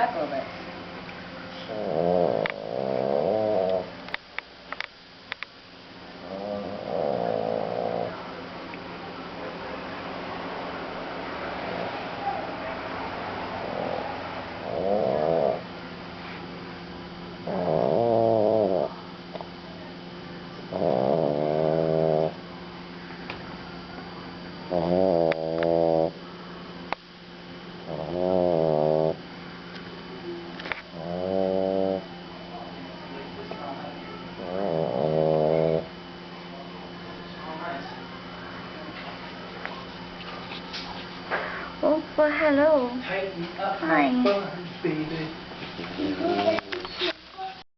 back a little bit. Oh, well, hello. Tighten up Hi. my buns, baby.